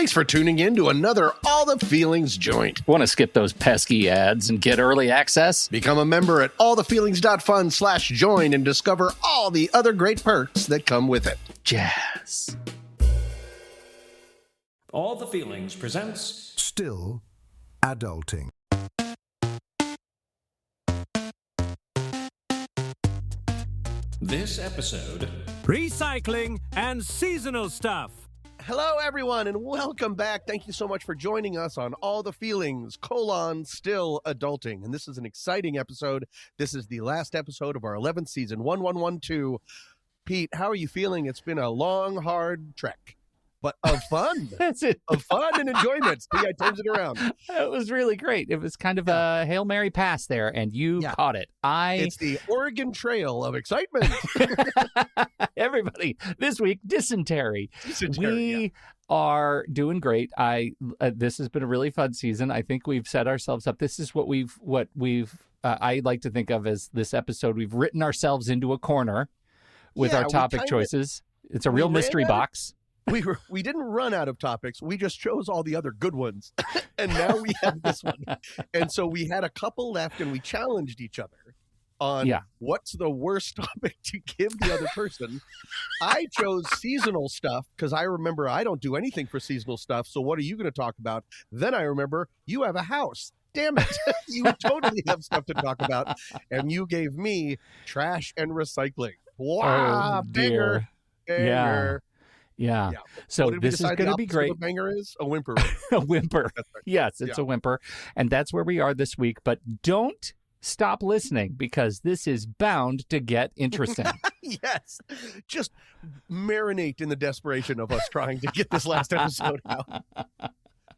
Thanks for tuning in to another All the Feelings joint. Want to skip those pesky ads and get early access? Become a member at allthefeelings.fun/join and discover all the other great perks that come with it. Jazz. All the Feelings presents Still Adulting. this episode. Recycling and seasonal stuff. Hello, everyone, and welcome back. Thank you so much for joining us on All the Feelings, Still Adulting. And this is an exciting episode. This is the last episode of our 11th season, 1112. Pete, how are you feeling? It's been a long, hard trek, but of fun. That's it. Of fun and enjoyment. See, I turns it around. It was really great. It was kind of a Hail Mary pass there, and you caught it. It's the Oregon Trail of excitement. Everybody, this week, dysentery. We are doing great. This has been a really fun season. I think we've set ourselves up. This is what we've I like to think of as this episode. We've written ourselves into a corner with our topic choices. It's a real mystery box. We didn't run out of topics. We just chose all the other good ones. And now we have this one. And so we had a couple left and we challenged each other on what's the worst topic to give the other person. I chose seasonal stuff because I remember I don't do anything for seasonal stuff. So what are you going to talk about? Then I remember you have a house. Damn it. You totally have stuff to talk about. And you gave me trash and recycling. Wow. Oh, dear. Banger. Yeah. So this is going to be great. What a banger is? A whimper. A whimper. That's right. Yes, it's a whimper. And that's where we are this week. But don't stop listening because this is bound to get interesting. Yes. Just marinate in the desperation of us trying to get this last episode out.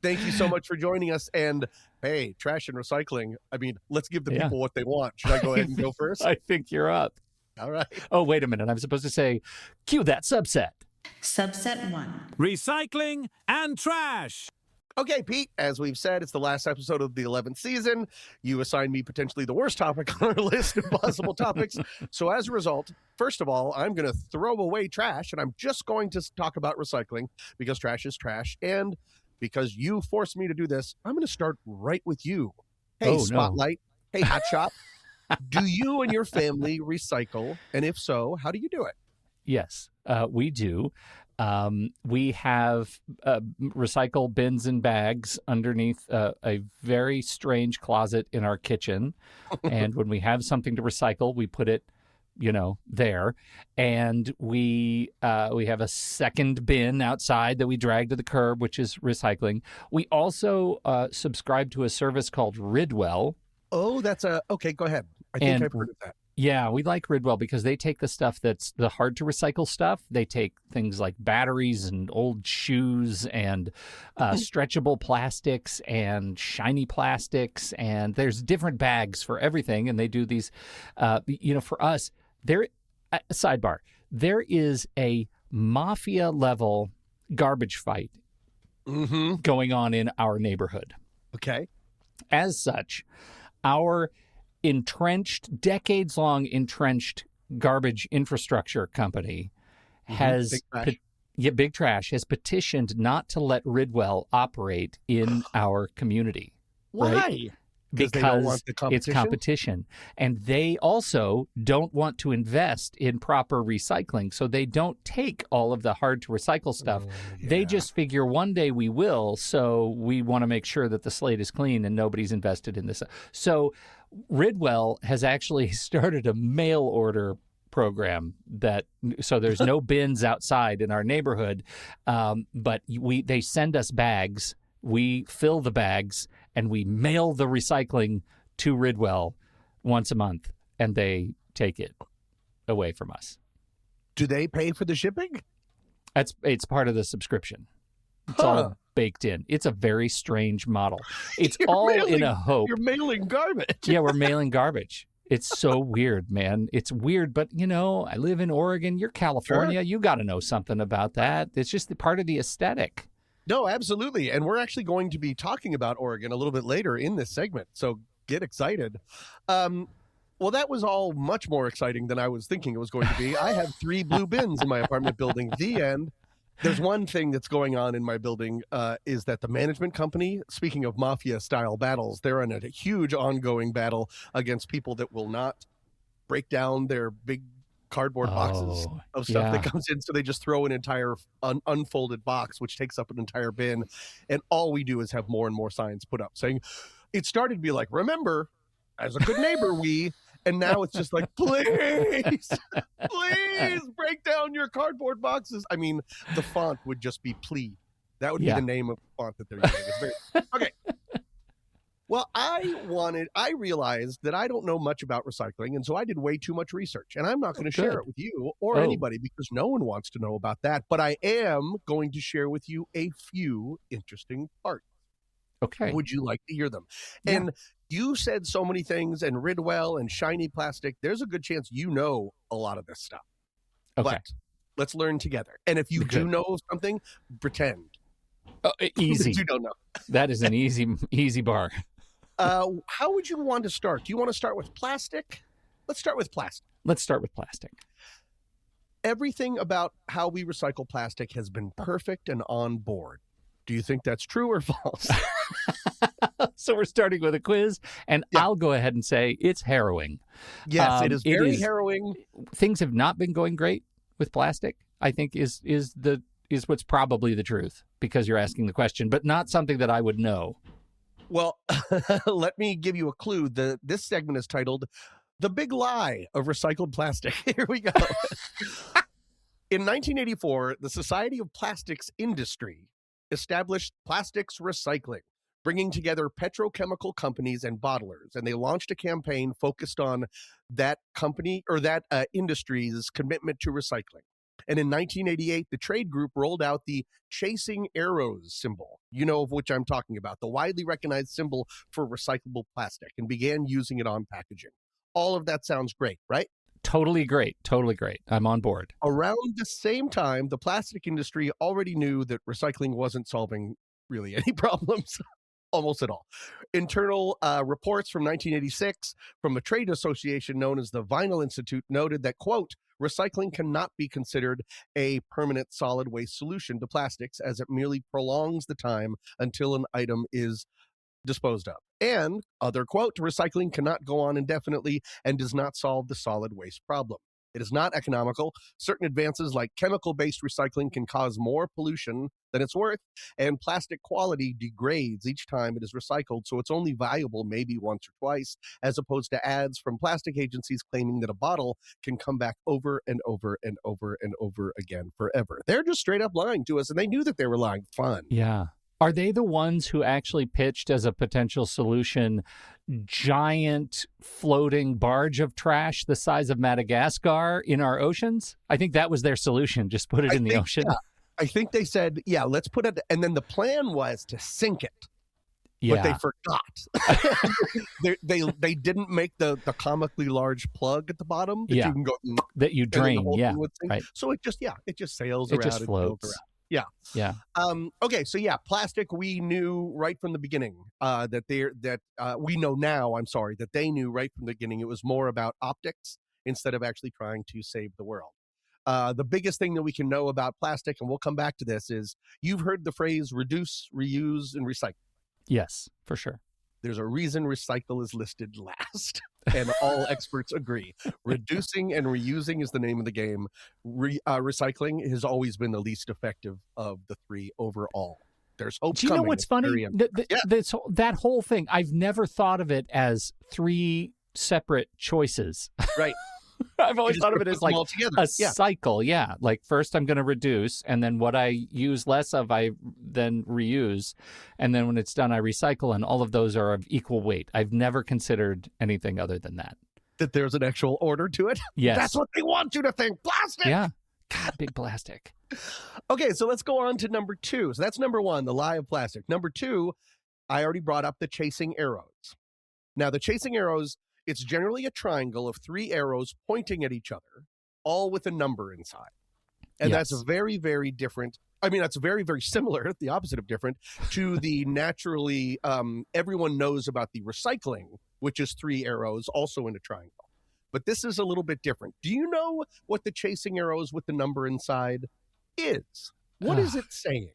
Thank you so much for joining us. And hey, trash and recycling. I mean, let's give the people what they want. Should I go ahead and go first? I think you're up. All right. Oh, wait a minute. I'm supposed to say, cue that subset. Subset 1. Recycling and trash. Okay, Pete, as we've said, it's the last episode of the 11th season. You assigned me potentially the worst topic on our list of possible topics. So as a result, first of all, I'm going to throw away trash, and I'm just going to talk about recycling because trash is trash. And because you forced me to do this, I'm going to start right with you. Hey, Spotlight. No. Hey, Hot Shop. Do you and your family recycle? And if so, how do you do it? Yes, we do. We have recycle bins and bags underneath a very strange closet in our kitchen. And when we have something to recycle, we put it, there. And we have a second bin outside that we drag to the curb, which is recycling. We also subscribe to a service called Ridwell. Oh, okay, go ahead. I think I've heard of that. Yeah, we like Ridwell because they take the stuff that's the hard to recycle stuff. They take things like batteries and old shoes and stretchable plastics and shiny plastics. And there's different bags for everything. And they do these, for us, sidebar, there is a mafia level garbage fight going on in our neighborhood. Okay. As such, our decades-long entrenched garbage infrastructure company has Big Trash has petitioned not to let Ridwell operate in our community. Why? Right? Because they don't want the competition? It's competition. And they also don't want to invest in proper recycling. So they don't take all of the hard to recycle stuff. They just figure one day we will. So we want to make sure that the slate is clean and nobody's invested in this. So Ridwell has actually started a mail order program so there's no bins outside in our neighborhood. But they send us bags. We fill the bags and we mail the recycling to Ridwell once a month, and they take it away from us. Do they pay for the shipping? It's part of the subscription. It's all baked in. It's a very strange model. It's in a hope. You're mailing garbage. Yeah, we're mailing garbage. It's so weird, man. It's weird, but I live in Oregon. You're California. Sure. You got to know something about that. It's just part of the aesthetic. No, absolutely. And we're actually going to be talking about Oregon a little bit later in this segment. So get excited. Well, that was all much more exciting than I was thinking it was going to be. I have 3 blue bins in my apartment building. The end. There's one thing that's going on in my building is that the management company, speaking of mafia-style battles, they're in a huge ongoing battle against people that will not break down their big cardboard boxes of stuff that comes in. So they just throw an entire unfolded box, which takes up an entire bin. And all we do is have more and more signs put up saying, it started to be like, remember, as a good neighbor, and now it's just like, please break down your cardboard boxes. I mean, the font would just be plea. That would be the name of the font that they're using. Okay. Well, I realized that I don't know much about recycling, and so I did way too much research. And I'm not going to share it with you or anybody because no one wants to know about that. But I am going to share with you a few interesting parts. Okay. Would you like to hear them? Yeah. And you said so many things, and Ridwell and shiny plastic. There's a good chance you know a lot of this stuff. Okay. But let's learn together. And if you do know something, pretend. Easy. You don't know. That is an easy bar. How would you want to start? Do you want to start with plastic? Let's start with plastic. Everything about how we recycle plastic has been perfect and on board. Do you think that's true or false? So we're starting with a quiz, and I'll go ahead and say it's harrowing. Yes, it is very harrowing. Things have not been going great with plastic, I think is what's probably the truth, because you're asking the question, but not something that I would know. Well, let me give you a clue. This segment is titled The Big Lie of Recycled Plastic. Here we go. In 1984, the Society of Plastics Industry established plastics recycling, bringing together petrochemical companies and bottlers. And they launched a campaign focused on that company or that industry's commitment to recycling. And in 1988, the trade group rolled out the chasing arrows symbol, you know of which I'm talking about, the widely recognized symbol for recyclable plastic, and began using it on packaging. All of that sounds great, right? Totally great. I'm on board. Around the same time, the plastic industry already knew that recycling wasn't solving really any problems. Almost at all. Internal reports from 1986 from a trade association known as the Vinyl Institute noted that, quote, recycling cannot be considered a permanent solid waste solution to plastics as it merely prolongs the time until an item is disposed of. And, other quote, recycling cannot go on indefinitely and does not solve the solid waste problem. It is not economical. Certain advances like chemical-based recycling can cause more pollution than it's worth, and plastic quality degrades each time it is recycled, so it's only valuable maybe once or twice, as opposed to ads from plastic agencies claiming that a bottle can come back over and over and over and over again forever. They're just straight up lying to us, and they knew that they were lying. Fun. Yeah. Are they the ones who actually pitched as a potential solution giant floating barge of trash the size of Madagascar in our oceans? I think that was their solution. Just put it in the ocean. Yeah. I think they said, let's put it. And then the plan was to sink it. Yeah. But they forgot. they didn't make the comically large plug at the bottom that you can go that you drain. Yeah. Right. So it just sails around. It just floats. Yeah. Okay. So plastic. We knew right from the beginning we know now. I'm sorry that they knew right from the beginning. It was more about optics instead of actually trying to save the world. The biggest thing that we can know about plastic, and we'll come back to this, is you've heard the phrase reduce, reuse, and recycle. Yes, for sure. There's a reason recycle is listed last, and all experts agree. Reducing and reusing is the name of the game. Recycling has always been the least effective of the three overall. There's hope. Do you know what's funny? That whole thing, I've never thought of it as three separate choices. Right. I've always thought of it as like a cycle. Yeah. Like first I'm going to reduce, and then what I use less of, I then reuse. And then when it's done, I recycle, and all of those are of equal weight. I've never considered anything other than that. That there's an actual order to it? Yes. That's what they want you to think. Plastic. Yeah. God, big plastic. Okay. So let's go on to number 2. So that's number 1, the lie of plastic. Number 2, I already brought up the chasing arrows. Now the chasing arrows, it's generally a triangle of 3 arrows pointing at each other, all with a number inside. And that's very, very different. I mean, that's very, very similar, the opposite of different, to the naturally, everyone knows about the recycling, which is 3 arrows also in a triangle. But this is a little bit different. Do you know what the chasing arrows with the number inside is? What is it saying?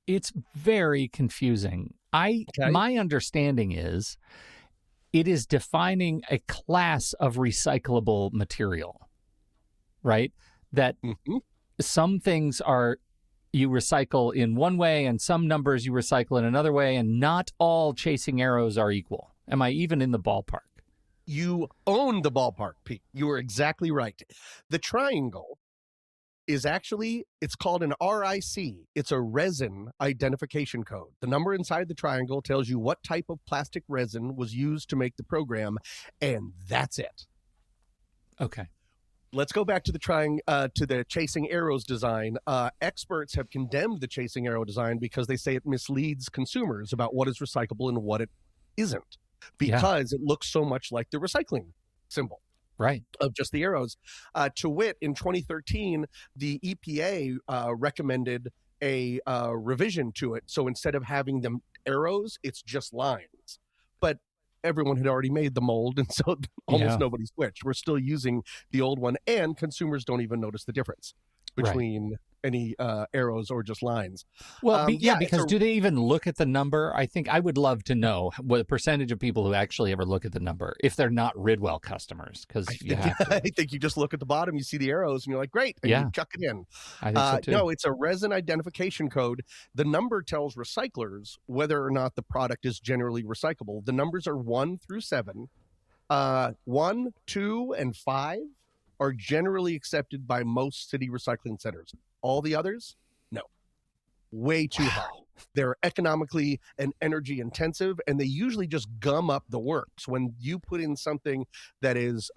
It's very confusing. My understanding is it is defining a class of recyclable material, right? That some things you recycle in one way and some numbers you recycle in another way, and not all chasing arrows are equal. Am I even in the ballpark? You own the ballpark, Pete. You are exactly right. The triangle is actually, it's called an RIC. It's a resin identification code. The number inside the triangle tells you what type of plastic resin was used to make the program, and that's it. Okay. Let's go back to the chasing arrows design. Experts have condemned the chasing arrow design because they say it misleads consumers about what is recyclable and what it isn't, because it looks so much like the recycling symbol. Right. Of just the arrows. To wit, in 2013, the EPA recommended a revision to it. So instead of having them arrows, it's just lines. But everyone had already made the mold, and so almost nobody switched. We're still using the old one, and consumers don't even notice the difference between any arrows or just lines. Well, because do they even look at the number? I think I would love to know what the percentage of people who actually ever look at the number, if they're not Ridwell customers, because I think you just look at the bottom, you see the arrows, and you're like, great, and you chuck it in. I think so too. No, it's a resin identification code. The number tells recyclers whether or not the product is generally recyclable. The numbers are 1 through 7. 1, 2, and 5 are generally accepted by most city recycling centers. All the others, no. Way too high. They're economically and energy intensive, and they usually just gum up the works. When you put in something that is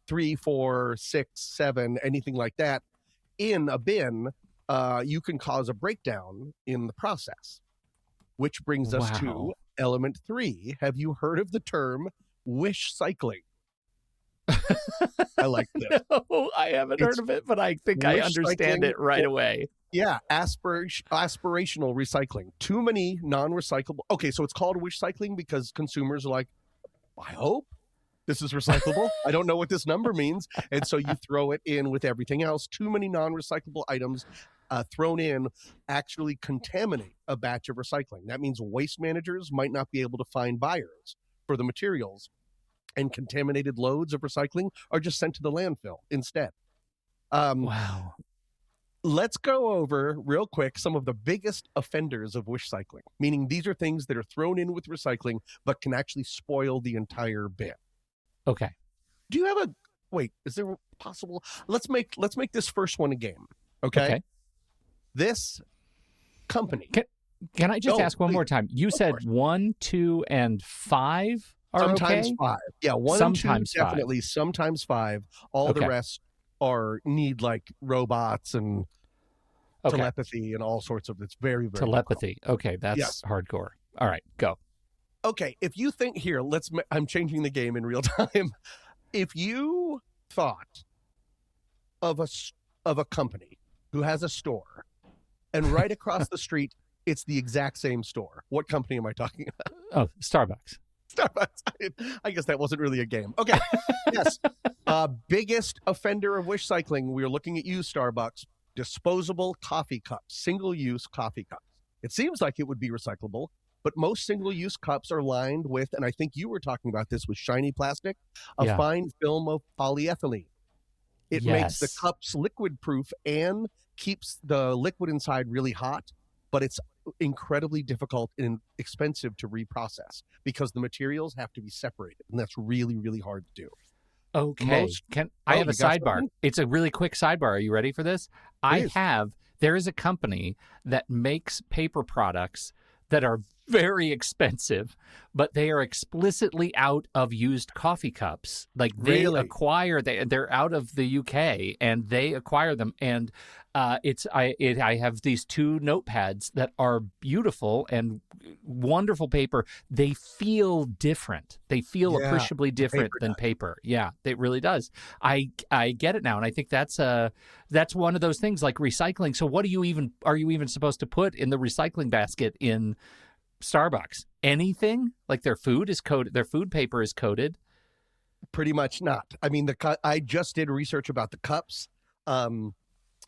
3, 4, 6, 7, anything like that, in a bin, you can cause a breakdown in the process. Which brings us to element 3. Have you heard of the term Wishcycling? I like this. No, I haven't heard of it, but I think I understand it right away. Yeah, aspirational recycling. Too many non-recyclable. Okay, so it's called Wishcycling because consumers are like, I hope this is recyclable. I don't know what this number means. And so you throw it in with everything else. Too many non-recyclable items thrown in actually contaminate a batch of recycling. That means waste managers might not be able to find buyers for the materials, and contaminated loads of recycling are just sent to the landfill instead. Wow. Let's go over real quick some of the biggest offenders of Wishcycling, meaning these are things that are thrown in with recycling but can actually spoil the entire bin. Okay. Do you have is there possible? Let's make this first one a game. Okay. This company. Can I just ask one more time? You said 1, 2, and 5 are sometimes 5. Yeah, 1 sometimes and 2 definitely. 5. Sometimes 5. All the rest need like robots and telepathy and all sorts of. It's very, very telepathy. difficult. Okay, that's hardcore. All right, go. Okay, if you think here, I'm changing the game in real time. If you thought of a company who has a store, and right across the street, it's the exact same store, what company am I talking about? Oh, Starbucks. I guess that wasn't really a game. Okay. Yes. Biggest offender of Wishcycling. We are looking at you, Starbucks. Disposable coffee cups, single-use coffee cups. It seems like it would be recyclable, but most single-use cups are lined with, and I think you were talking about this, with shiny plastic, a fine film of polyethylene. It makes the cups liquid-proof and keeps the liquid inside really hot, but it's incredibly difficult and expensive to reprocess because the materials have to be separated, and that's really, really hard to do. Okay. I have a sidebar. It's a really quick sidebar. Are you ready for this? Please. There is a company that makes paper products that are very expensive, but they are explicitly out of used coffee cups. Like they acquire, they're out of the UK and they acquire them. And I have these 2 notepads that are beautiful and wonderful paper. They feel different. They feel appreciably different than paper. Yeah, it really does. I get it now, and I think that's one of those things like recycling. So what are you even supposed to put in the recycling basket in Starbucks? Anything? Like their food is coated, their food paper is coated? Pretty much not. I mean, I just did research about the cups.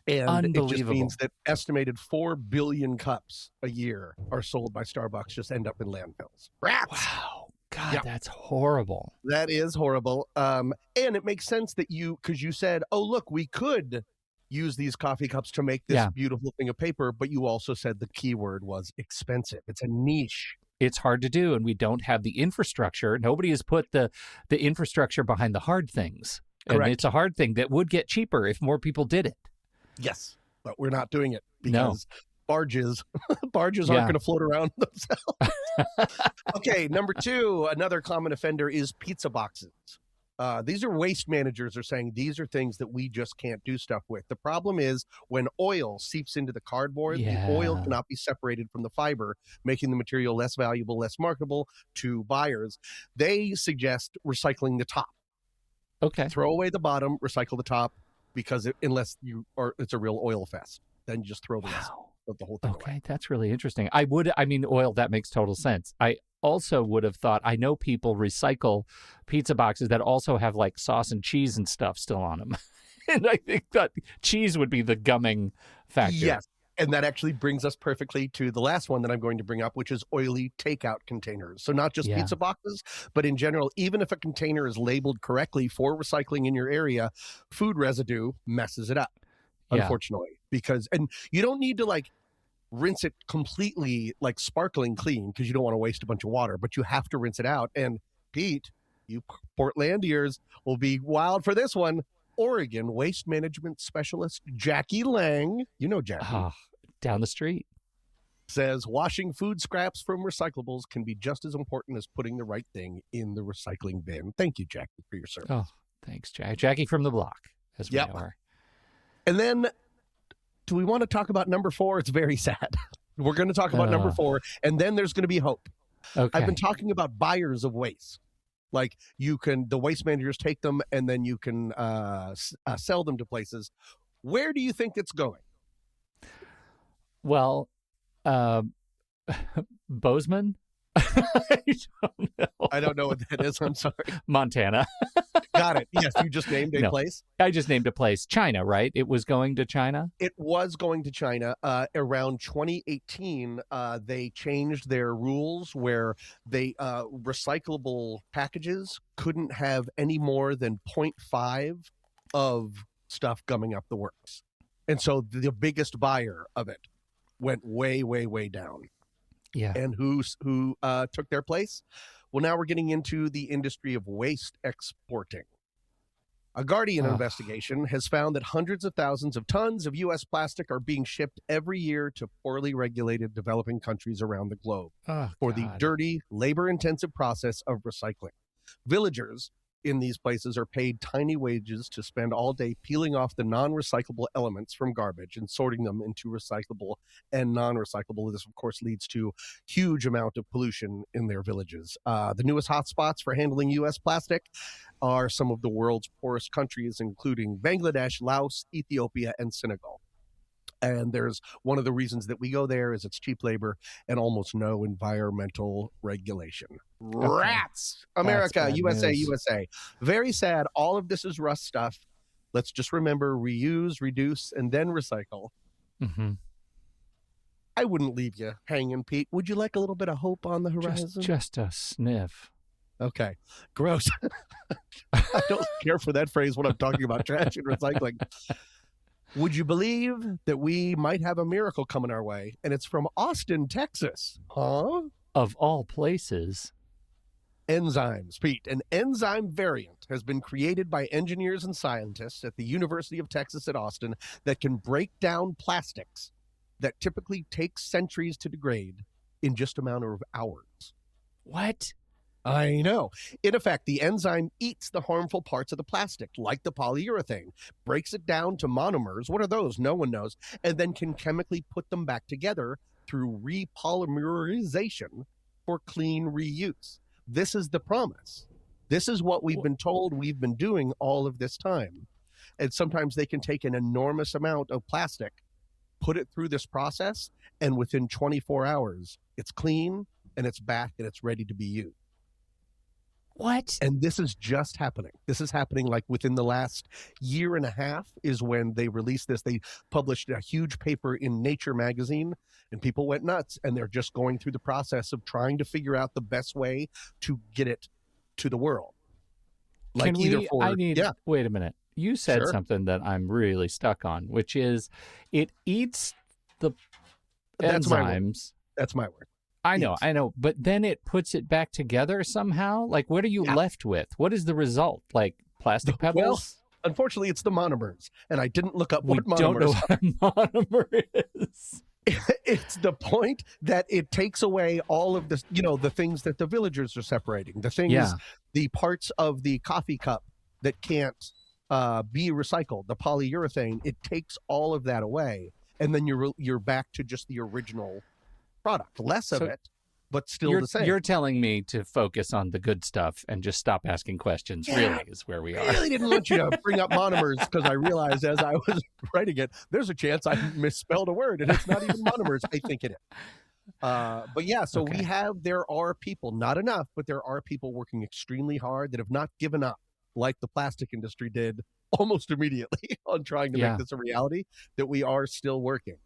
And it just means that estimated 4 billion cups a year are sold by Starbucks just end up in landfills. Rats! Wow. God, that's horrible. That is horrible. And it makes sense that because you said, oh, look, we could use these coffee cups to make this beautiful thing of paper, but you also said the key word was expensive. It's a niche. It's hard to do, and we don't have the infrastructure. Nobody has put the infrastructure behind the hard things. Correct. And it's a hard thing that would get cheaper if more people did it. Yes, but we're not doing it because barges aren't going to float around themselves. Okay, number 2, another common offender is pizza boxes. These are waste managers are saying these are things that we just can't do stuff with. The problem is when oil seeps into the cardboard, the oil cannot be separated from the fiber, making the material less valuable, less marketable to buyers. They suggest recycling the top. Okay. Throw away the bottom, recycle the top, because unless it's a real oil fest, then you just throw the rest of the whole thing away. That's really interesting. Oil, that makes total sense. I also would have thought, I know people recycle pizza boxes that also have like sauce and cheese and stuff still on them. And I think that cheese would be the gumming factor. Yes. And that actually brings us perfectly to the last one that I'm going to bring up, which is oily takeout containers. So not just pizza boxes, but in general, even if a container is labeled correctly for recycling in your area, food residue messes it up, unfortunately. And you don't need to like rinse it completely like sparkling clean because you don't want to waste a bunch of water, but you have to rinse it out. And Pete, you Portlandiers will be wild for this one. Oregon waste management specialist Jackie Lang, you know Jackie, down the street, says washing food scraps from recyclables can be just as important as putting the right thing in the recycling bin. Thank you, Jackie, for your service. Oh, thanks, Jackie from the block, as we know her. And then, do we want to talk about number 4? It's very sad. We're going to talk about number 4, and then there's going to be hope. Okay. I've been talking about buyers of waste. Like the waste managers take them and then you can sell them to places. Where do you think it's going? Well, Bozeman? I don't know what that is. I'm sorry. Montana. Got it. Yes, you just named a place? I just named a place. China, right? It was going to China? It was going to China. Around 2018, they changed their rules where they recyclable packages couldn't have any more than 0.5 of stuff gumming up the works. And so the biggest buyer of it went way, way, way down. Yeah. And who took their place? Well, now we're getting into the industry of waste exporting. A Guardian investigation has found that hundreds of thousands of tons of U.S. plastic are being shipped every year to poorly regulated developing countries around the globe for the dirty, labor-intensive process of recycling. Villagers in these places are paid tiny wages to spend all day peeling off the non-recyclable elements from garbage and sorting them into recyclable and non-recyclable. This, of course, leads to huge amount of pollution in their villages. The newest hotspots for handling U.S. plastic are some of the world's poorest countries, including Bangladesh, Laos, Ethiopia, and Senegal. And there's one of the reasons that we go there is it's cheap labor and almost no environmental regulation. Okay. Rats! America, USA, news. USA. Very sad. All of this is rust stuff. Let's just remember reuse, reduce, and then recycle. Mm-hmm. I wouldn't leave you hanging, Pete. Would you like a little bit of hope on the horizon? Just a sniff. Okay. Gross. I don't care for that phrase when I'm talking about trash and recycling. Would you believe that we might have a miracle coming our way? And it's from Austin, Texas. Huh? Of all places. Enzymes, Pete. An enzyme variant has been created by engineers and scientists at the University of Texas at Austin that can break down plastics that typically take centuries to degrade in just a matter of hours. What? I know. In effect, the enzyme eats the harmful parts of the plastic, like the polyurethane, breaks it down to monomers. What are those? No one knows. And then can chemically put them back together through repolymerization for clean reuse. This is the promise. This is what we've been told we've been doing all of this time. And sometimes they can take an enormous amount of plastic, put it through this process, and within 24 hours, it's clean and it's back and it's ready to be used. What? And this is just happening. This is happening like within the last year and a half is when they released this. They published a huge paper in Nature magazine, and people went nuts. And they're just going through the process of trying to figure out the best way to get it to the world. Like wait a minute. You said something that I'm really stuck on, which is it eats the enzymes. That's my word. I know, but then it puts it back together somehow. Like, what are you left with? What is the result? Like plastic pebbles? Well, unfortunately, it's the monomers, and I didn't look up what monomers don't know what a monomer is. It's the point that it takes away all of this, the things that the villagers are separating, the things, the parts of the coffee cup that can't be recycled, the polyurethane. It takes all of that away, and then you're back to just the original product, less of it, but still the same. You're telling me to focus on the good stuff and just stop asking questions, really, is where we are. I really didn't want you to bring up monomers because I realized as I was writing it, there's a chance I misspelled a word, and it's not even monomers. I think it is. But yeah, so there are people, not enough, but there are people working extremely hard that have not given up like the plastic industry did almost immediately on trying to make this a reality, that we are still working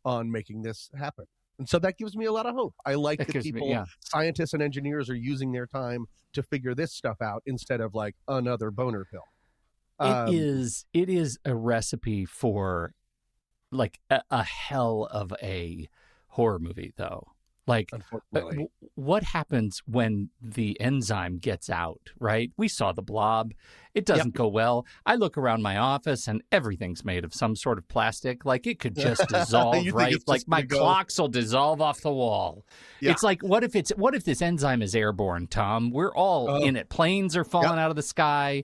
on making this happen. And so that gives me a lot of hope. I like that people, scientists and engineers are using their time to figure this stuff out instead of like another boner pill. It is a recipe for like a hell of a horror movie, though. Like, what happens when the enzyme gets out, right? We saw The Blob. It doesn't go well. I look around my office and everything's made of some sort of plastic. Like, it could just dissolve, right? Like, my clocks will dissolve off the wall. Yeah. It's like, what if this enzyme is airborne, Tom? We're all in it. Planes are falling out of the sky.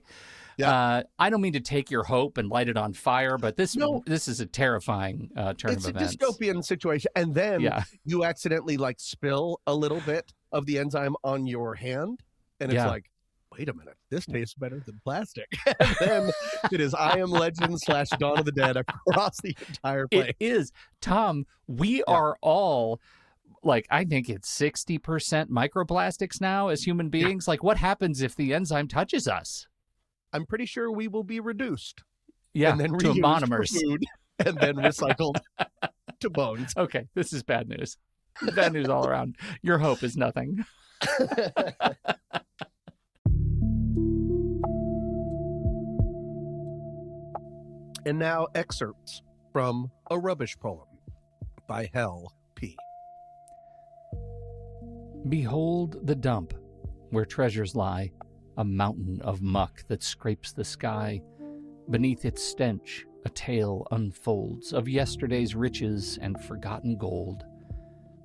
Yeah. I don't mean to take your hope and light it on fire, but this is a terrifying turn of events. It's a dystopian situation. And then you accidentally like spill a little bit of the enzyme on your hand. And it's like, wait a minute, this tastes better than plastic. And then it is I Am Legend / Dawn of the Dead across the entire place. It is. Tom, we are all... like, I think it's 60% microplastics now as human beings. Like, what happens if the enzyme touches us? I'm pretty sure we will be reduced. Yeah, and then to monomers. For food, and then recycled to bones. Okay, this is bad news. Bad news all around. Your hope is nothing. And now excerpts from a rubbish poem by Hell P. Behold the dump where treasures lie, a mountain of muck that scrapes the sky. Beneath its stench, a tale unfolds of yesterday's riches and forgotten gold.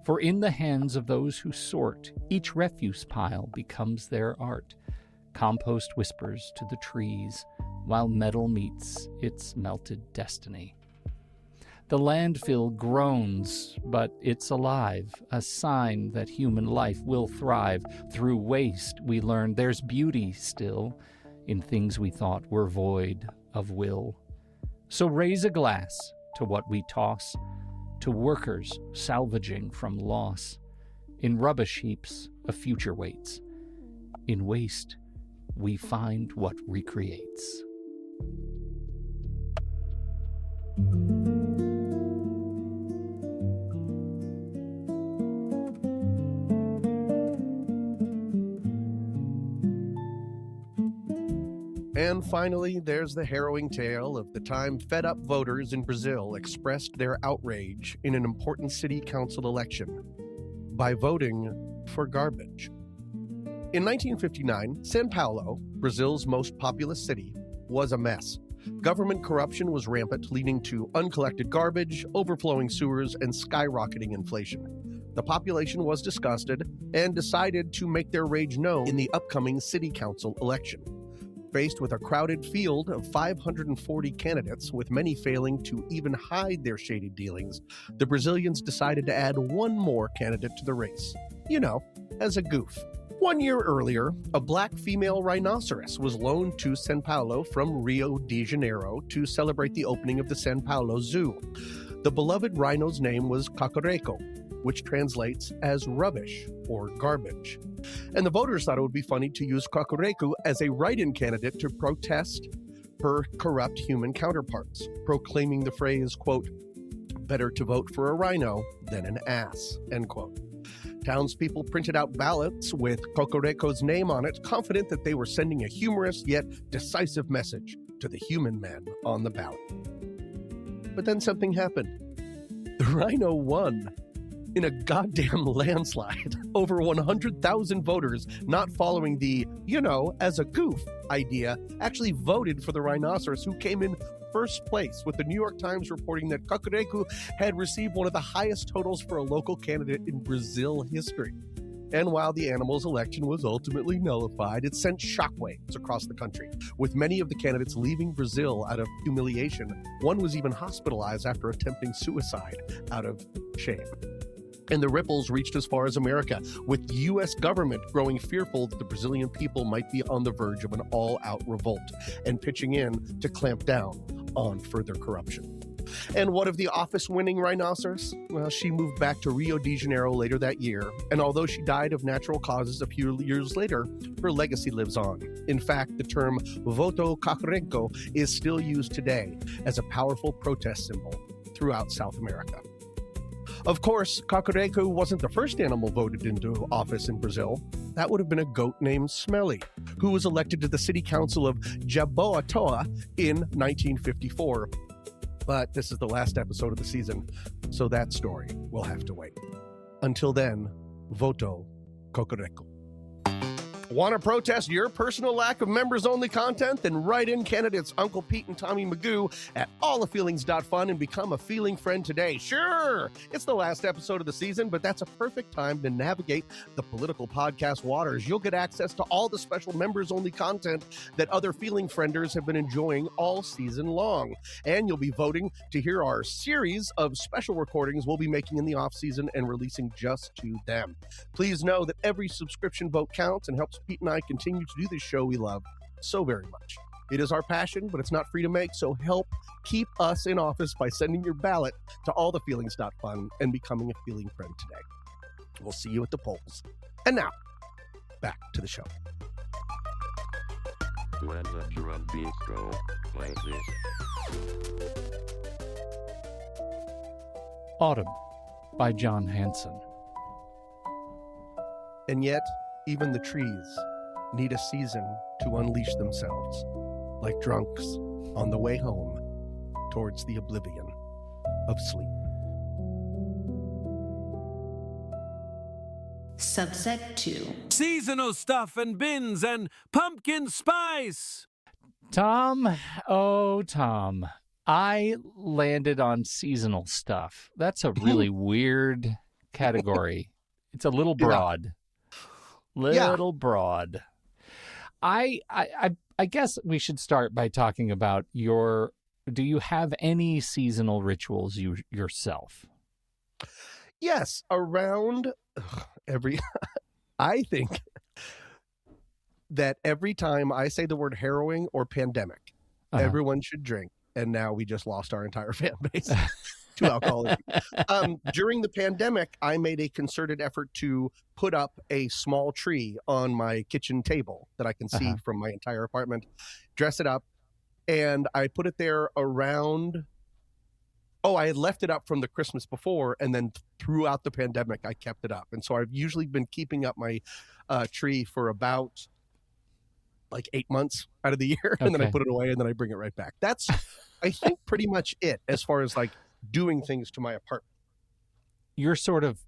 For in the hands of those who sort, each refuse pile becomes their art. Compost whispers to the trees, while metal meets its melted destiny. The landfill groans, but it's alive, a sign that human life will thrive. Through waste, we learn there's beauty still in things we thought were void of will. So raise a glass to what we toss, to workers salvaging from loss. In rubbish heaps, a future waits. In waste, we find what recreates. And finally, there's the harrowing tale of the time fed-up voters in Brazil expressed their outrage in an important city council election by voting for garbage. In 1959, São Paulo, Brazil's most populous city, was a mess. Government corruption was rampant, leading to uncollected garbage, overflowing sewers, and skyrocketing inflation. The population was disgusted and decided to make their rage known in the upcoming city council election. Faced with a crowded field of 540 candidates, with many failing to even hide their shady dealings, the Brazilians decided to add one more candidate to the race. You know, as a goof. 1 year earlier, a black female rhinoceros was loaned to São Paulo from Rio de Janeiro to celebrate the opening of the São Paulo Zoo. The beloved rhino's name was Cacareco. which translates as rubbish or garbage. And the voters thought it would be funny to use Cacareco as a write-in candidate to protest her corrupt human counterparts, proclaiming the phrase, quote, "better to vote for a rhino than an ass," end quote. Townspeople printed out ballots with Cacareco's name on it, confident that they were sending a humorous yet decisive message to the human man on the ballot. But then something happened. The rhino won in a goddamn landslide. Over 100,000 voters, not following the, as a goof idea, actually voted for the rhinoceros, who came in first place, with the New York Times reporting that Cacareco had received one of the highest totals for a local candidate in Brazil history. And while the animal's election was ultimately nullified, it sent shockwaves across the country, with many of the candidates leaving Brazil out of humiliation. One was even hospitalized after attempting suicide out of shame. And the ripples reached as far as America, with the U.S. government growing fearful that the Brazilian people might be on the verge of an all-out revolt and pitching in to clamp down on further corruption. And what of the office-winning rhinoceros? Well, she moved back to Rio de Janeiro later that year, and although she died of natural causes a few years later, her legacy lives on. In fact, the term Voto Cacareco is still used today as a powerful protest symbol throughout South America. Of course, Cacareco wasn't the first animal voted into office in Brazil. That would have been a goat named Smelly, who was elected to the city council of Jaboatoa in 1954. But this is the last episode of the season, so that story will have to wait. Until then, voto Cacareco. Want to protest your personal lack of members-only content? Then write in candidates Uncle Pete and Tommy Magoo at allthefeelings.fun and become a feeling friend today. Sure, it's the last episode of the season, but that's a perfect time to navigate the political podcast waters. You'll get access to all the special members-only content that other feeling frienders have been enjoying all season long. And you'll be voting to hear our series of special recordings we'll be making in the off-season and releasing just to them. Please know that every subscription vote counts and helps Pete and I continue to do this show we love so very much. It is our passion, but it's not free to make, so help keep us in office by sending your ballot to allthefeelings.fun and becoming a feeling friend today. We'll see you at the polls. And now, back to the show. Let the drum beat go like this. Autumn by John Hanson. And yet, even the trees need a season to unleash themselves, like drunks on the way home towards the oblivion of sleep. Subset 2. Seasonal stuff and bins and pumpkin spice. Tom, I landed on seasonal stuff. That's a really weird category. It's a little broad. Broad. I guess we should start by talking about do you have any seasonal rituals yourself? Yes, around I think that every time I say the word harrowing or pandemic, everyone should drink. And now we just lost our entire fan base to alcoholism. During the pandemic, I made a concerted effort to put up a small tree on my kitchen table that I can see from my entire apartment, dress it up, and I put it there around... Oh, I had left it up from the Christmas before, and then throughout the pandemic, I kept it up. And so I've usually been keeping up my tree for about like 8 months out of the year, and then I put it away, and then I bring it right back. That's, I think, pretty much it as far as like doing things to my apartment. You're sort of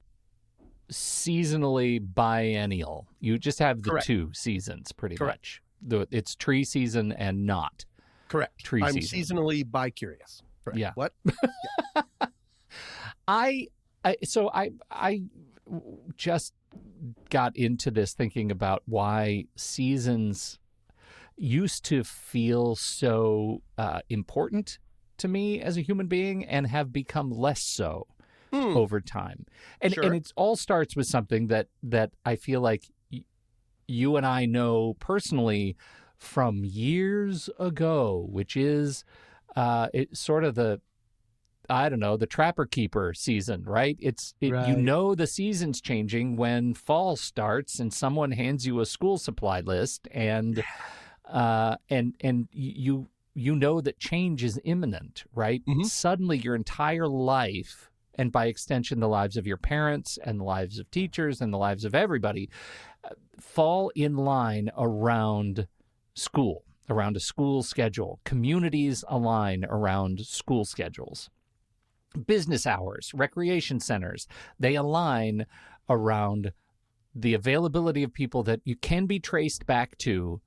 seasonally biennial. You just have the two seasons pretty much. It's tree season and not. Correct. Tree I'm season. Seasonally bi-curious. Correct. Yeah. What? Yeah. I just got into this thinking about why seasons used to feel so important to me as a human being and have become less so over time. And it all starts with something that I feel like you and I know personally from years ago, which is it's sort of the I don't know, the Trapper Keeper season, right? Right. You know the season's changing when fall starts and someone hands you a school supply list and you know that change is imminent, right? Suddenly your entire life, and by extension the lives of your parents and the lives of teachers and the lives of everybody, fall in line around school, around a school schedule. Communities align around school schedules. Business hours, recreation centers, they align around the availability of people that you can be traced back to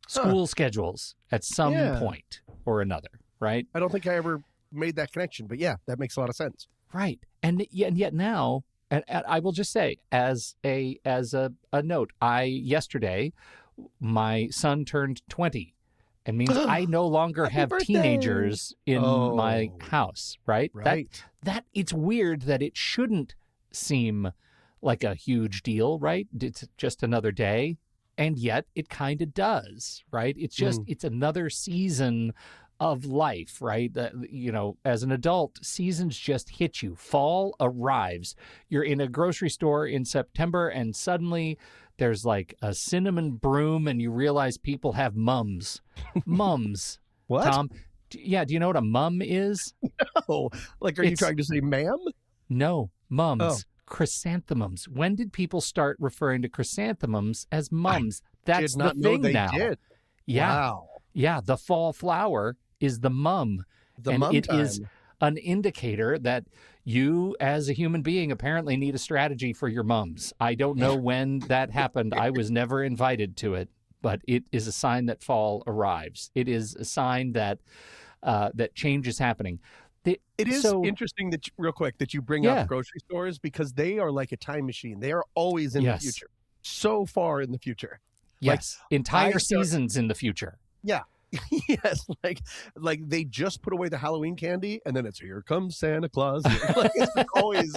school schedules at some point or another, right? I don't think I ever made that connection, but yeah, that makes a lot of sense. Right. And yet now, and I will just say as a note, yesterday, my son turned 20. It means I no longer have birthday. Teenagers in my house, right? Right. That it's weird that it shouldn't seem like a huge deal, right? It's just another day. And yet it kind of does, right? It's just, it's another season of life, right? As an adult, seasons just hit you. Fall arrives. You're in a grocery store in September and suddenly there's like a cinnamon broom and you realize people have mums. Mums. What? Tom, do you know what a mum is? Oh, like, are you trying to say ma'am? No, mums. Oh. Chrysanthemums. When did people start referring to chrysanthemums as mums? That's Did not the know thing they now. did. Yeah. Wow. Yeah, the fall flower is the mum. The and mum it time. is an indicator that you as a human being apparently need a strategy for your mums. I don't know when that happened. I was never invited to it, but it is a sign that fall arrives. It is a sign that that change is happening. It is interesting that real quick that you bring up grocery stores because they are like a time machine. They are always in the future, so far in the future. Yes, entire seasons in the future. Yeah. Yes, like they just put away the Halloween candy, and then it's here comes Santa Claus. Like, it's always,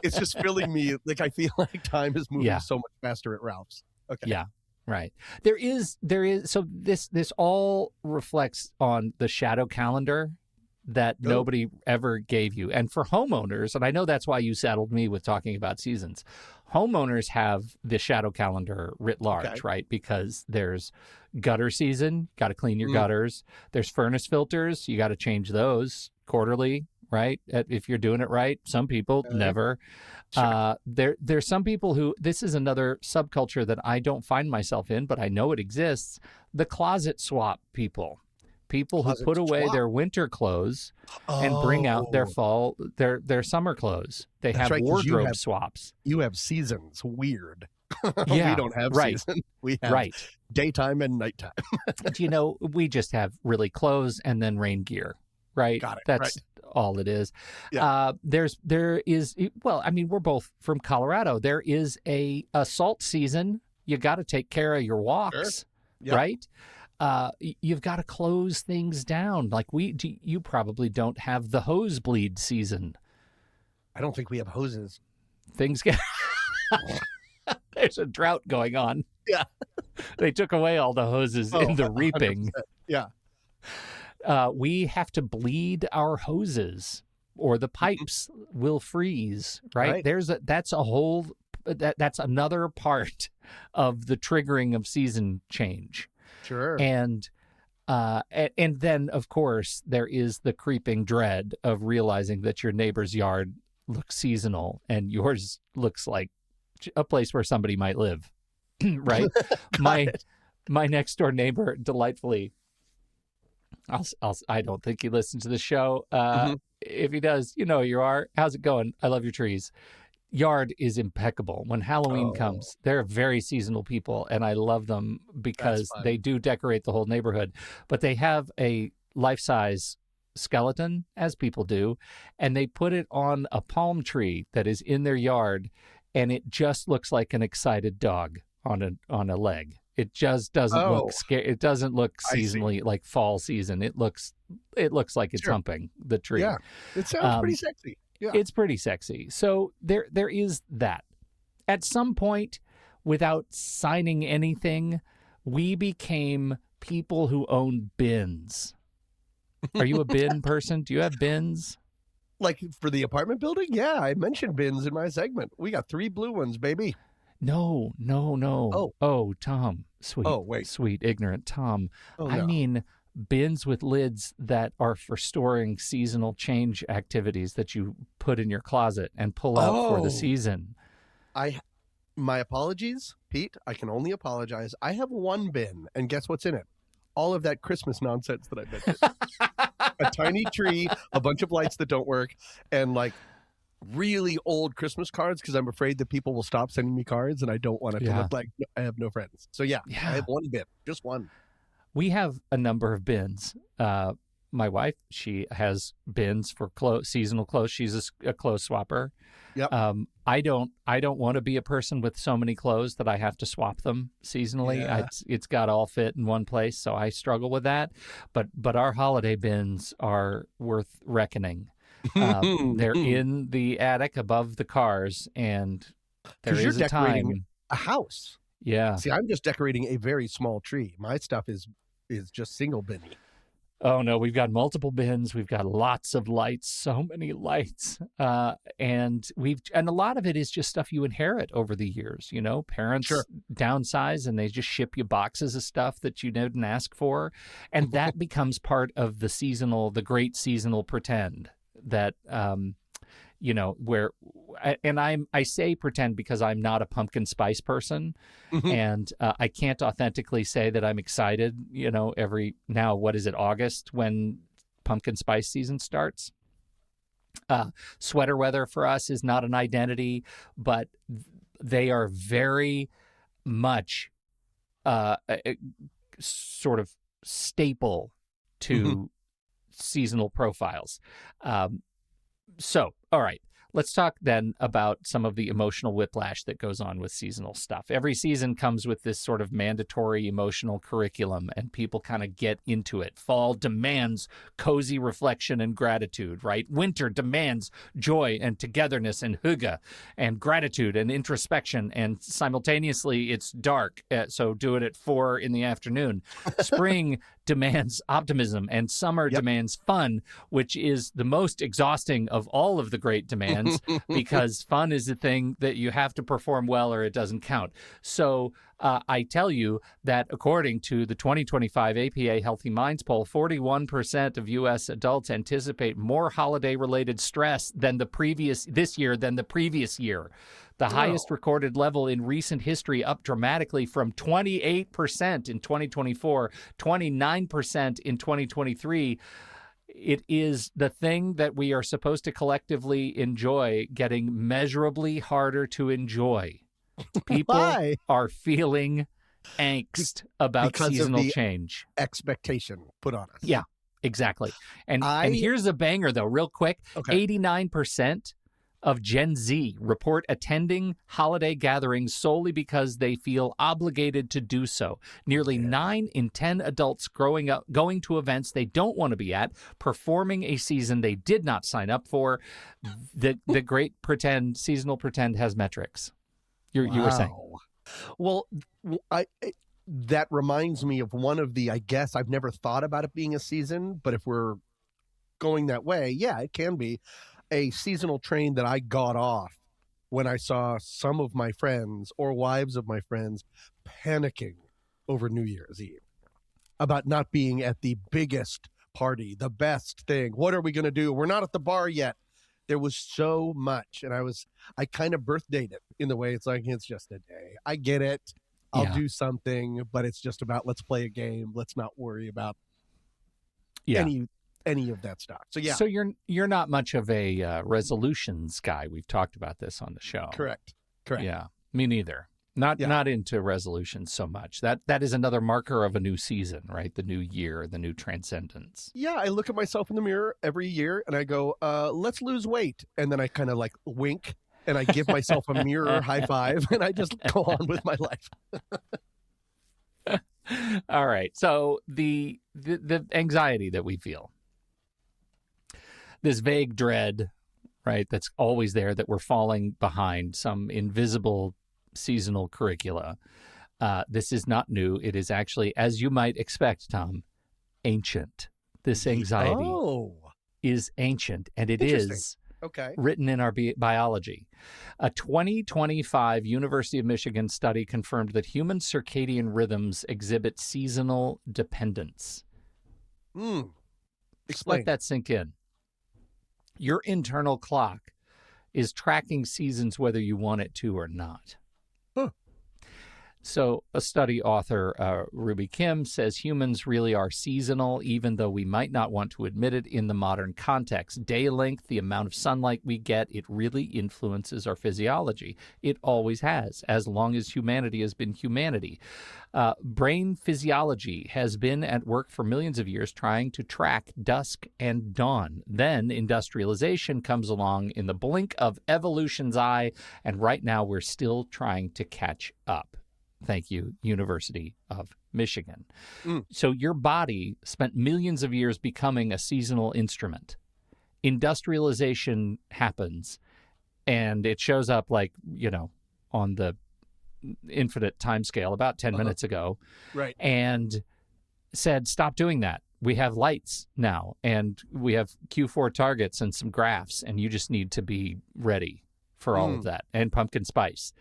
it's just filling me. Like I feel like time is moving so much faster at Ralph's. Okay. Yeah. Right. There is. So this all reflects on the shadow calendar that nobody ever gave you. And for homeowners, and I know that's why you saddled me with talking about seasons, homeowners have the shadow calendar writ large, right? Because there's gutter season, got to clean your gutters. There's furnace filters, you got to change those quarterly, right? If you're doing it right. Some people never. Sure. There's some people who, this is another subculture that I don't find myself in, but I know it exists. The closet swap people. People who put away their winter clothes and bring out their fall, their summer clothes. They have wardrobe swaps. You have seasons. Weird. Yeah, we don't have seasons. We have daytime and nighttime. We just have really clothes and then rain gear, right? Got it. That's all it is. Yeah. There is, well, I mean, we're both from Colorado. There is a salt season. You got to take care of your walks, right? You've got to close things down. Like you probably don't have the hose bleed season. I don't think we have hoses. Things get there's a drought going on. Yeah, they took away all the hoses in the reaping. 100%. Yeah, we have to bleed our hoses, or the pipes will freeze. Right? That's a whole. That's another part of the triggering of season change. Sure. And then, of course, there is the creeping dread of realizing that your neighbor's yard looks seasonal and yours looks like a place where somebody might live, right? My next door neighbor, delightfully, I don't think he listens to the show. If he does, you know who you are. How's it going? I love your trees. Yard is impeccable. When Halloween comes, they're very seasonal people, and I love them because they do decorate the whole neighborhood. But they have a life-size skeleton, as people do, and they put it on a palm tree that is in their yard, and it just looks like an excited dog on a leg. It just doesn't look scary. It doesn't look seasonally like fall season. It looks like it's humping the tree. Yeah, it sounds pretty sexy. Yeah. It's pretty sexy. So there is that. At some point, without signing anything, we became people who own bins. Are you a bin person? Do you have bins? Like for the apartment building? Yeah, I mentioned bins in my segment. We got 3 blue ones, baby. No. Oh, Tom. Sweet. Oh, wait. Sweet, ignorant Tom. Oh, I no. mean bins with lids that are for storing seasonal change activities that you put in your closet and pull out for the season. My apologies, Pete. I can only apologize. I have 1 bin, and guess what's in it? All of that Christmas nonsense that I mentioned. A tiny tree, a bunch of lights that don't work, and like really old Christmas cards because I'm afraid that people will stop sending me cards, and I don't want it to look like I have no friends. So yeah, I have 1 bin, just 1. We have a number of bins. My wife, she has bins for seasonal clothes. She's a clothes swapper. Yep. I don't want to be a person with so many clothes that I have to swap them seasonally. Yeah. It's got to all fit in one place, so I struggle with that. But our holiday bins are worth reckoning. They're in the attic above the cars, and there is you're a time. decorating a house. Yeah. See, I'm just decorating a very small tree. My stuff is just single binny. Oh no, we've got multiple bins. We've got lots of lights, so many lights, and a lot of it is just stuff you inherit over the years. You know, parents downsize and they just ship you boxes of stuff that you didn't ask for, and that becomes part of the great seasonal pretend that. You know, I say pretend because I'm not a pumpkin spice person, and I can't authentically say that I'm excited, you know, what is it, August, when pumpkin spice season starts. Sweater weather for us is not an identity, but they are very much sort of staple to seasonal profiles. So, all right, let's talk then about some of the emotional whiplash that goes on with seasonal stuff. Every season comes with this sort of mandatory emotional curriculum, and people kind of get into it. Fall demands cozy reflection and gratitude, right? Winter demands joy and togetherness and hygge and gratitude and introspection, and simultaneously it's dark, so do it at 4 p.m. Spring demands optimism, and summer demands fun, which is the most exhausting of all of the great demands because fun is the thing that you have to perform well or it doesn't count. So I tell you that according to the 2025 APA Healthy Minds poll, 41% of U.S. adults anticipate more holiday-related stress this year than the previous year. The highest recorded level in recent history, up dramatically from 28% in 2024, 29% in 2023. It is the thing that we are supposed to collectively enjoy getting measurably harder to enjoy. People are feeling angst about seasonal change. Expectation put on us. Yeah, exactly. And here's a banger, though, real quick. Okay. 89% of Gen Z report attending holiday gatherings solely because they feel obligated to do so. Nearly 9 in 10 adults growing up going to events they don't want to be at, performing a season they did not sign up for. The great seasonal pretend has metrics. You were saying. Well, that reminds me of one of the, I guess I've never thought about it being a season, but if we're going that way, yeah, it can be a seasonal train that I got off when I saw some of my friends or wives of my friends panicking over New Year's Eve about not being at the biggest party, the best thing. What are we going to do? We're not at the bar yet. There was so much. And I kind of birthdayed it in the way it's like, it's just a day. I get it. I'll do something, but it's just about, let's play a game. Let's not worry about any of that stuff. So yeah. So you're not much of a resolutions guy. We've talked about this on the show. Correct. Yeah, me neither. Not into resolutions so much. That is another marker of a new season, right? The new year, the new transcendence. Yeah, I look at myself in the mirror every year and I go, let's lose weight. And then I kind of like wink and I give myself a mirror high five and I just go on with my life. All right. So the anxiety that we feel, this vague dread, right, that's always there, that we're falling behind some invisible seasonal curricula. This is not new. It is actually, as you might expect, Tom, ancient. This anxiety is ancient, and it Interesting. is Okay. written in our biology. A 2025 University of Michigan study confirmed that human circadian rhythms exhibit seasonal dependence. Explain. Let that sink in. Your internal clock is tracking seasons whether you want it to or not. Huh. So a study author, Ruby Kim, says humans really are seasonal, even though we might not want to admit it in the modern context. Day length, the amount of sunlight we get, it really influences our physiology. It always has, as long as humanity has been humanity. Brain physiology has been at work for millions of years trying to track dusk and dawn. Then industrialization comes along in the blink of evolution's eye, and right now we're still trying to catch up. Thank you, University of Michigan. So your body spent millions of years becoming a seasonal instrument. Industrialization happens, and it shows up like, on the infinite time scale about 10 minutes ago. Right. And said, stop doing that. We have lights now, and we have Q4 targets and some graphs, and you just need to be ready for all of that, and pumpkin spice.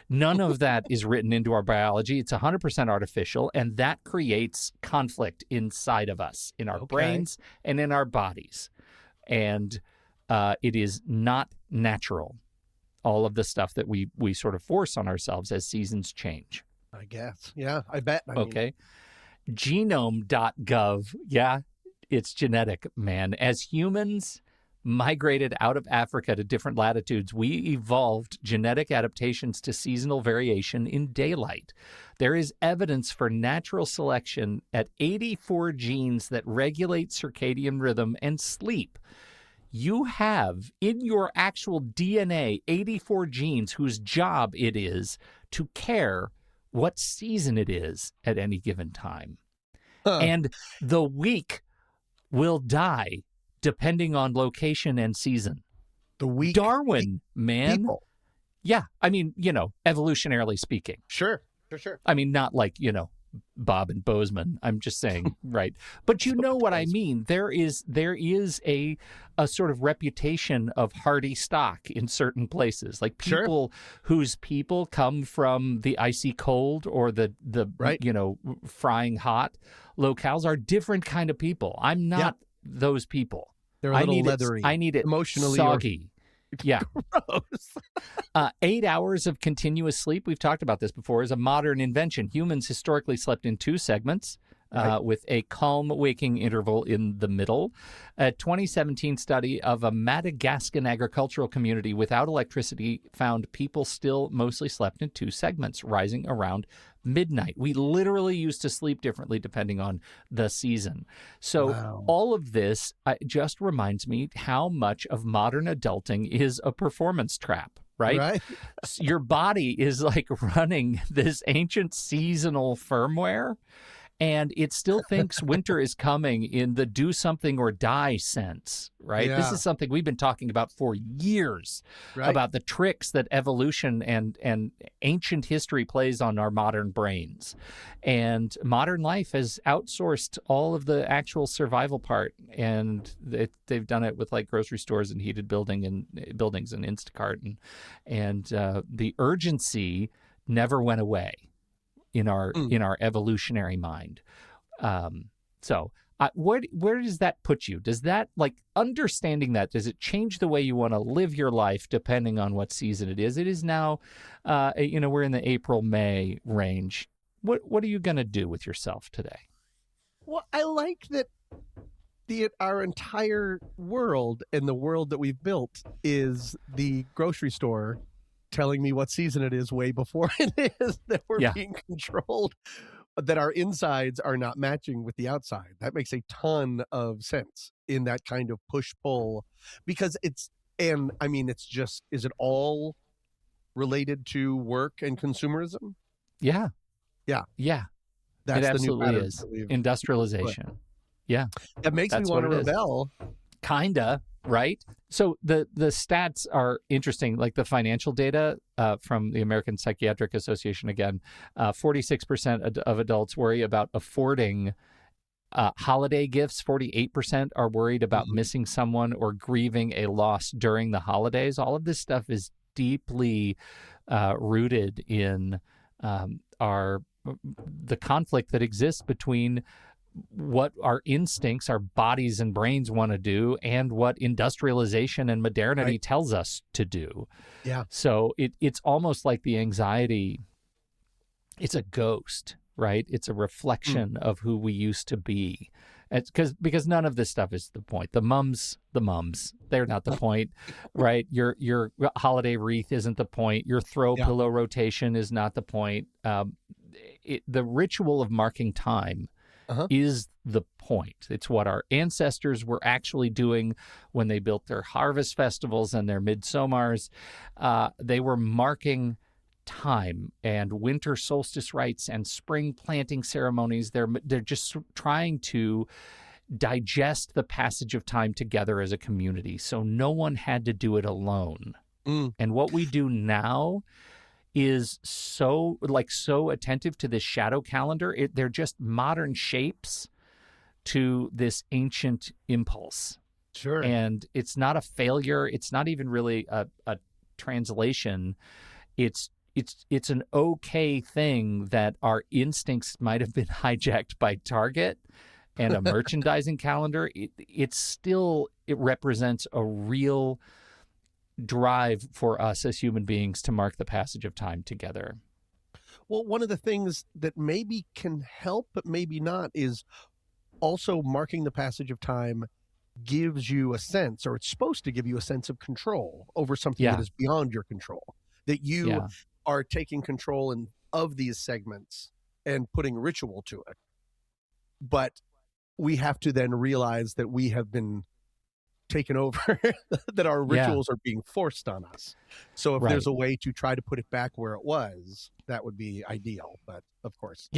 None of that is written into our biology. It's 100% artificial, and that creates conflict inside of us, in our brains and in our bodies. And it is not natural, all of the stuff that we sort of force on ourselves as seasons change. I guess. Yeah, I bet. Okay. Genome.gov. Yeah, it's genetic, man. As humans migrated out of Africa to different latitudes, we evolved genetic adaptations to seasonal variation in daylight. There is evidence for natural selection at 84 genes that regulate circadian rhythm and sleep. You have in your actual DNA 84 genes whose job it is to care what season it is at any given time. And the weak will die depending on location and season. The weak Darwin, man. people. Yeah, I mean, evolutionarily speaking. Sure. I mean, not like, Bob and Bozeman. I'm just saying, right. But you know what I mean. There is a sort of reputation of hardy stock in certain places. Like people whose people come from the icy cold or the frying hot locales are different kind of people. I'm not those people. They're a little leathery. I need it emotionally soggy. Yeah. Gross. 8 hours of continuous sleep, we've talked about this before, is a modern invention. Humans historically slept in 2 segments with a calm waking interval in the middle. A 2017 study of a Madagascan agricultural community without electricity found people still mostly slept in 2 segments, rising around midnight. We literally used to sleep differently depending on the season. So all of this just reminds me how much of modern adulting is a performance trap, right? Your body is like running this ancient seasonal firmware, and it still thinks winter is coming in the do something or die sense, right? Yeah. This is something we've been talking about for years, about the tricks that evolution and ancient history plays on our modern brains. And modern life has outsourced all of the actual survival part, and they've done it with like grocery stores and heated buildings and Instacart, and the urgency never went away in our evolutionary mind. So where does that put you? Does that, like, understanding that, does it change the way you want to live your life depending on what season it is? It is now, we're in the April-May range. What are you going to do with yourself today? Well, I like that our entire world and the world that we've built is the grocery store telling me what season it is way before it is, that we're being controlled, that our insides are not matching with the outside. That makes a ton of sense in that kind of push-pull, because is it all related to work and consumerism? Yeah. That's it absolutely the new is. Industrialization. Yeah. That makes me want to rebel. Kinda, right? So the stats are interesting, like the financial data from the American Psychiatric Association, again, 46% of adults worry about affording Holiday gifts, 48% are worried about missing someone or grieving a loss during the holidays. All of this stuff is deeply rooted in the conflict that exists between what our instincts, our bodies and brains want to do, and what industrialization and modernity tells us to do. Yeah. So it's almost like the anxiety, it's a ghost, right? It's a reflection of who we used to be. It's because none of this stuff is the point. The mums, they're not the point, right? Your holiday wreath isn't the point. Your throw pillow rotation is not the point. The ritual of marking time is the point. It's what our ancestors were actually doing when they built their harvest festivals and their midsommars. They were marking time and winter solstice rites and spring planting ceremonies. They're just trying to digest the passage of time together as a community. So no one had to do it alone. And what we do now is so attentive to this shadow calendar. They're just modern shapes to this ancient impulse. Sure. And it's not a failure. It's not even really a translation. It's an okay thing that our instincts might have been hijacked by Target and a merchandising calendar. It represents a real drive for us as human beings to mark the passage of time together. Well, one of the things that maybe can help, but maybe not, is also marking the passage of time gives you a sense, or it's supposed to give you a sense of control over something that is beyond your control, that you are taking control of these segments and putting ritual to it. But we have to then realize that we have been taken over, that our rituals are being forced on us. So if there's a way to try to put it back where it was, that would be ideal. But of course,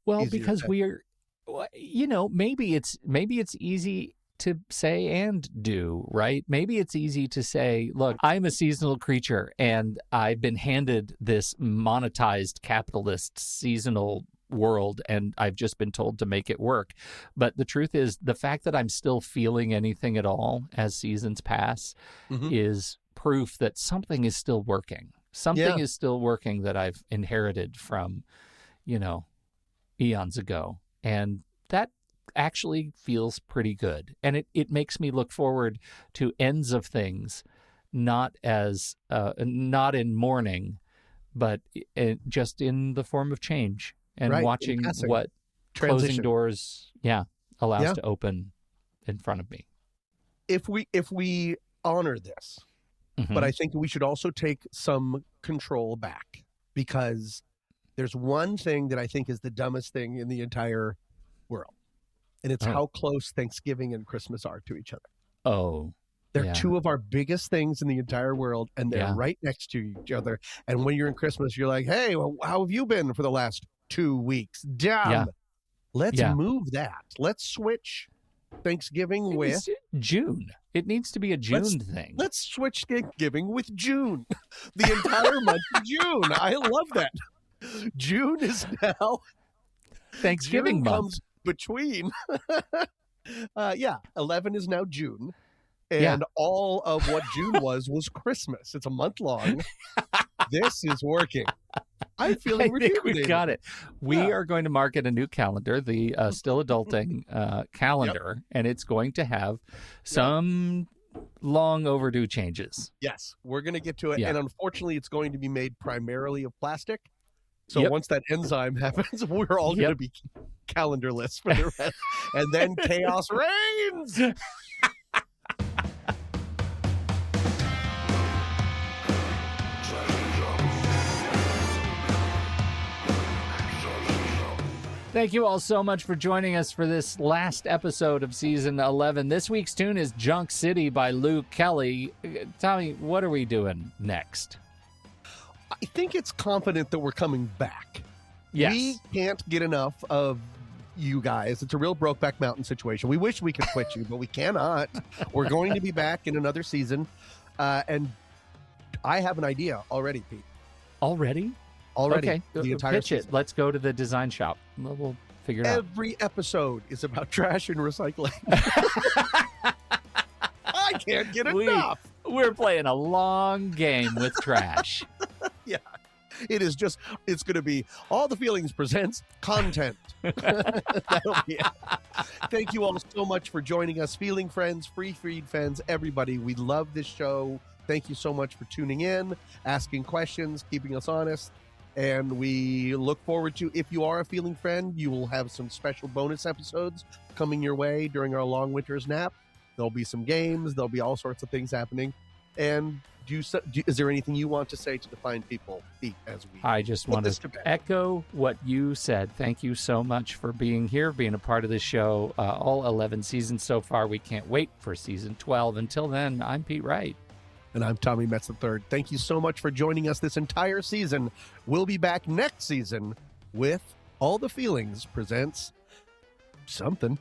well, because we are, maybe it's easy to say and do, right? Maybe it's easy to say, look, I'm a seasonal creature and I've been handed this monetized capitalist seasonal world and I've just been told to make it work. But the truth is, the fact that I'm still feeling anything at all as seasons pass is proof that something is still working. Something is still working that I've inherited from, eons ago. And that actually feels pretty good. And it makes me look forward to ends of things, not in mourning, but just in the form of change. And watching what closing doors, allows to open in front of me. If we honor this, but I think we should also take some control back, because there's one thing that I think is the dumbest thing in the entire world, and it's how close Thanksgiving and Christmas are to each other. They're two of our biggest things in the entire world, and they're right next to each other. And when you're in Christmas, you're like, hey, well, how have you been for the last 2 weeks? Let's move that. Let's switch Thanksgiving with June. It needs to be a June thing. Let's switch Thanksgiving with June. The entire month of June. I love that. June is now Thanksgiving June month. Comes between 11 is now June. And all of what June was Christmas. It's a month long. This is working. I'm feeling rejuvenated. We've got it. We are going to market a new calendar, the Still Adulting calendar, and it's going to have some long overdue changes. Yes, we're going to get to it. And unfortunately, it's going to be made primarily of plastic. So once that enzyme happens, we're all going to be calendarless for the rest. And then chaos reigns. Thank you all so much for joining us for this last episode of Season 11. This week's tune is Junk City by Luke Kelly. Tommy, what are we doing next? I think it's confident that we're coming back. Yes. We can't get enough of you guys. It's a real Brokeback Mountain situation. We wish we could quit you, but we cannot. We're going to be back in another season. And I have an idea already, Pete. Already? Okay. The entire pitch season. It. Let's go to the design shop. We'll Figure it out. Every episode is about trash and recycling. I can't get enough. We're playing a long game with trash. Yeah. It's going to be All the Feelings presents content. That'll be it. Thank you all so much for joining us, Feeling Friends, Free Feed fans, everybody. We love this show. Thank you so much for tuning in, asking questions, keeping us honest. And we look forward to, if you are a Feeling Friend, you will have some special bonus episodes coming your way during our long winter's nap. There'll be some games. There'll be all sorts of things happening. And is there anything you want to say to the fine people, Pete, as we I just want to echo what you said. Thank you so much for being here, being a part of the show. All 11 seasons so far. We can't wait for season 12. Until then, I'm Pete Wright. And I'm Tommy Metz III. Thank you so much for joining us this entire season. We'll be back next season with All the Feelings presents something.